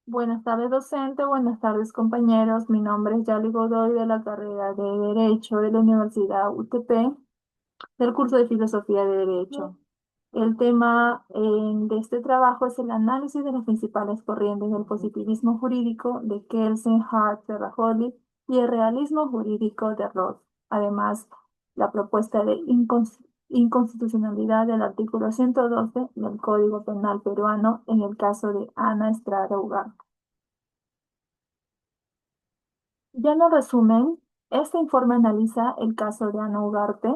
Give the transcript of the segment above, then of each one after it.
Buenas tardes, docente. Buenas tardes, compañeros. Mi nombre es Yali Godoy de la carrera de Derecho de la Universidad UTP, del curso de Filosofía de Derecho. El tema de este trabajo es el análisis de las principales corrientes del positivismo jurídico de Kelsen, Hart, Serrajoli y el realismo jurídico de Roth. Además, la propuesta de inconstitucionalidad del artículo 112 del Código Penal peruano en el caso de Ana Estrada Ugarte. Ya en resumen, este informe analiza el caso de Ana Ugarte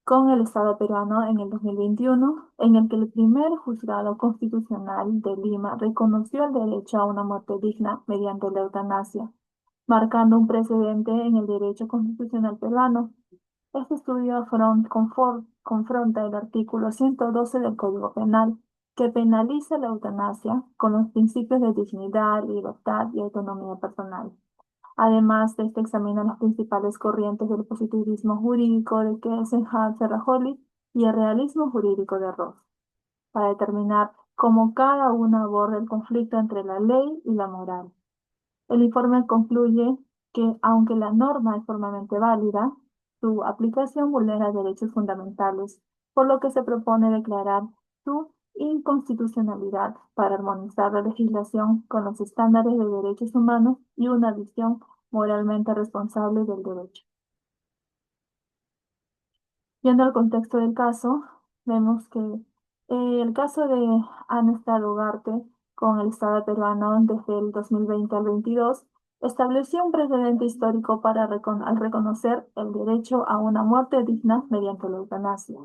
con el Estado peruano en el 2021, en el que el primer juzgado constitucional de Lima reconoció el derecho a una muerte digna mediante la eutanasia, marcando un precedente en el derecho constitucional peruano. Este estudio confronta el artículo 112 del Código Penal, que penaliza la eutanasia con los principios de dignidad, libertad y autonomía personal. Además de este, examina las principales corrientes del positivismo jurídico de Kelsen, Hart, Serrajoli y el realismo jurídico de Ross, para determinar cómo cada una aborda el conflicto entre la ley y la moral. El informe concluye que, aunque la norma es formalmente válida, su aplicación vulnera derechos fundamentales, por lo que se propone declarar su inconstitucionalidad para armonizar la legislación con los estándares de derechos humanos y una visión moralmente responsable del derecho. Viendo el contexto del caso, vemos que el caso de Ana Estrada Ugarte con el Estado peruano desde el 2020 al 22 estableció un precedente histórico al reconocer el derecho a una muerte digna mediante la eutanasia.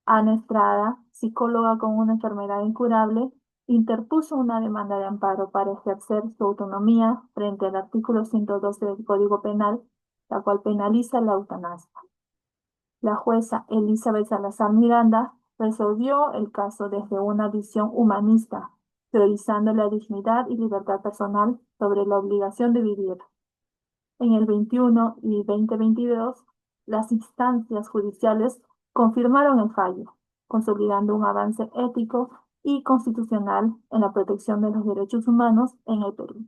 Ana Estrada, psicóloga con una enfermedad incurable, interpuso una demanda de amparo para ejercer su autonomía frente al artículo 112 del Código Penal, la cual penaliza la eutanasia. La jueza Elizabeth Salazar Miranda resolvió el caso desde una visión humanista, priorizando la dignidad y libertad personal sobre la obligación de vivir. En el 21 y 2022, las instancias judiciales confirmaron el fallo, consolidando un avance ético y constitucional en la protección de los derechos humanos en el Perú.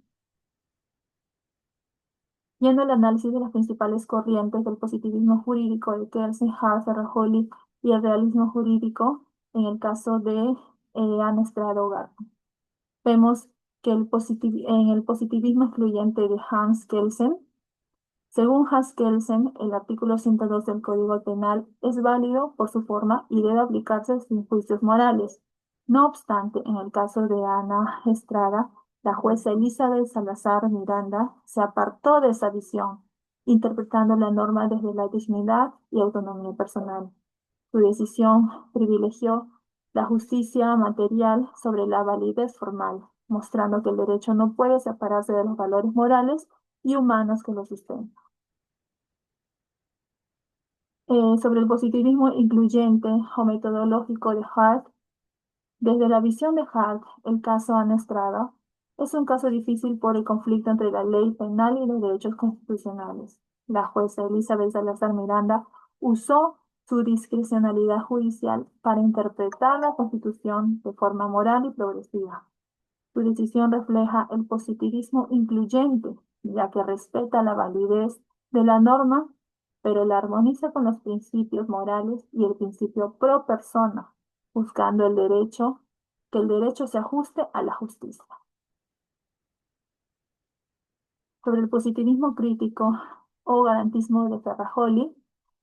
Viendo el análisis de las principales corrientes del positivismo jurídico de Kelsen, Hart, Serrajoli y el realismo jurídico en el caso de Ana Estrada Ugarte. Vemos que en el positivismo excluyente de Hans Kelsen, según Hans Kelsen, el artículo 102 del Código Penal es válido por su forma y debe aplicarse sin juicios morales. No obstante, en el caso de Ana Estrada, la jueza Elizabeth Salazar Miranda se apartó de esa visión, interpretando la norma desde la dignidad y autonomía personal. Su decisión privilegió la justicia material sobre la validez formal, mostrando que el derecho no puede separarse de los valores morales y humanos que lo sustentan. Sobre el positivismo incluyente o metodológico de Hart, desde la visión de Hart, el caso Ana Estrada es un caso difícil por el conflicto entre la ley penal y los derechos constitucionales. La jueza Elizabeth Salazar Miranda usó su discrecionalidad judicial para interpretar la Constitución de forma moral y progresiva. Su decisión refleja el positivismo incluyente, ya que respeta la validez de la norma, pero la armoniza con los principios morales y el principio pro persona, buscando que el derecho se ajuste a la justicia. Sobre el positivismo crítico o garantismo de Ferrajoli,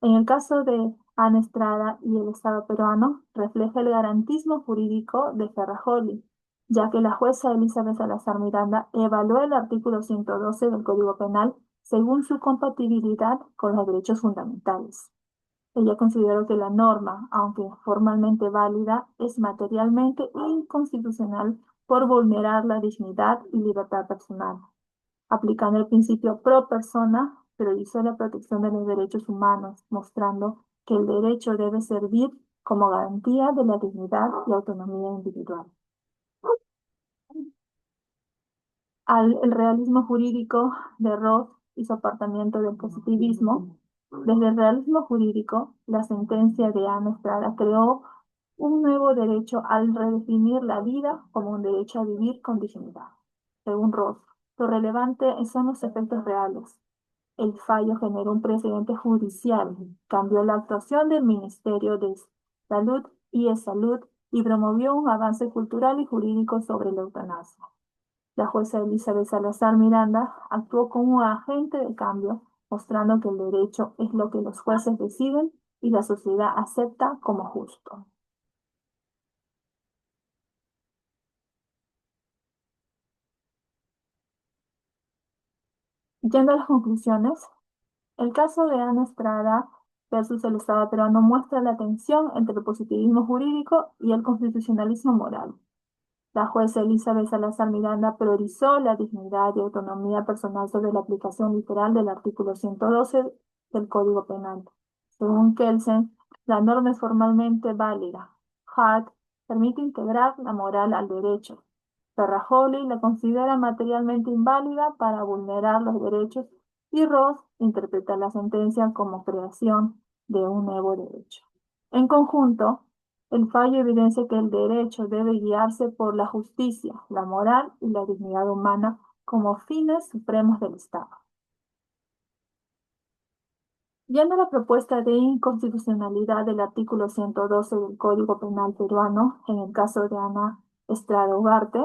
en el caso de Ana Estrada y el Estado peruano, refleja el garantismo jurídico de Ferrajoli, ya que la jueza Elizabeth Salazar Miranda evaluó el artículo 112 del Código Penal según su compatibilidad con los derechos fundamentales. Ella consideró que la norma, aunque formalmente válida, es materialmente inconstitucional por vulnerar la dignidad y libertad personal. Aplicando el principio pro persona, priorizó la protección de los derechos humanos, mostrando que el derecho debe servir como garantía de la dignidad y autonomía individual. El realismo jurídico de Roth y su apartamiento del positivismo, desde el realismo jurídico, la sentencia de Ana Estrada creó un nuevo derecho al redefinir la vida como un derecho a vivir con dignidad. Según Ross, lo relevante son los efectos reales. El fallo generó un precedente judicial, cambió la actuación del Ministerio de Salud y E-Salud y promovió un avance cultural y jurídico sobre la eutanasia. La jueza Elizabeth Salazar Miranda actuó como un agente de cambio, mostrando que el derecho es lo que los jueces deciden y la sociedad acepta como justo. Yendo a las conclusiones, el caso de Ana Estrada versus el Estado peruano muestra la tensión entre el positivismo jurídico y el constitucionalismo moral. La jueza Elizabeth Salazar Miranda priorizó la dignidad y autonomía personal sobre la aplicación literal del artículo 112 del Código Penal. Según Kelsen, la norma es formalmente válida. Hart permite integrar la moral al derecho. Ferrajoli la considera materialmente inválida para vulnerar los derechos y Ross interpreta la sentencia como creación de un nuevo derecho. En conjunto, el fallo evidencia que el derecho debe guiarse por la justicia, la moral y la dignidad humana como fines supremos del Estado. Yendo a la propuesta de inconstitucionalidad del artículo 112 del Código Penal peruano, en el caso de Ana Estrada Ugarte,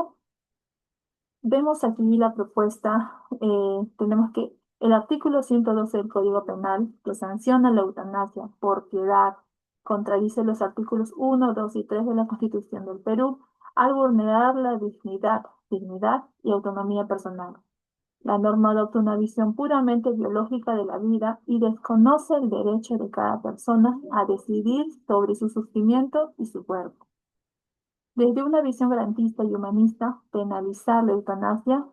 vemos aquí la propuesta, tenemos que el artículo 112 del Código Penal, que sanciona la eutanasia por piedad, contradice los artículos 1, 2 y 3 de la Constitución del Perú al vulnerar la dignidad y autonomía personal. La norma adopta una visión puramente biológica de la vida y desconoce el derecho de cada persona a decidir sobre su sufrimiento y su cuerpo. Desde una visión garantista y humanista, penalizar la eutanasia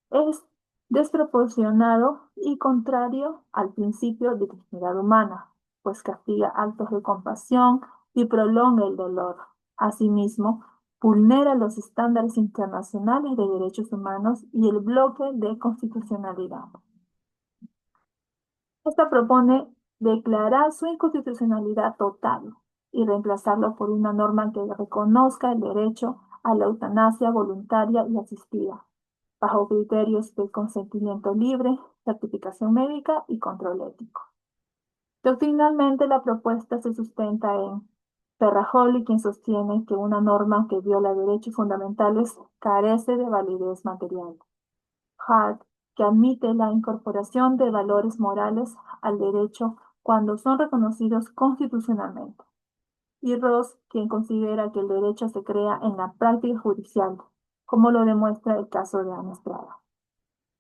es desproporcionado y contrario al principio de dignidad humana, pues castiga actos de compasión y prolonga el dolor. Asimismo, vulnera los estándares internacionales de derechos humanos y el bloque de constitucionalidad. Esta propone declarar su inconstitucionalidad total y reemplazarlo por una norma que reconozca el derecho a la eutanasia voluntaria y asistida, bajo criterios de consentimiento libre, certificación médica y control ético. Doctrinalmente, la propuesta se sustenta en Ferrajoli, quien sostiene que una norma que viola derechos fundamentales carece de validez material. Hart, que admite la incorporación de valores morales al derecho cuando son reconocidos constitucionalmente. Y Ross, quien considera que el derecho se crea en la práctica judicial, como lo demuestra el caso de Ana Estrada.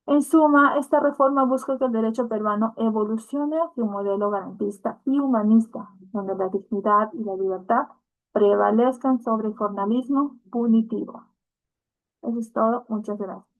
En suma, esta reforma busca que el derecho peruano evolucione hacia un modelo garantista y humanista, donde la dignidad y la libertad prevalezcan sobre el formalismo punitivo. Eso es todo. Muchas gracias.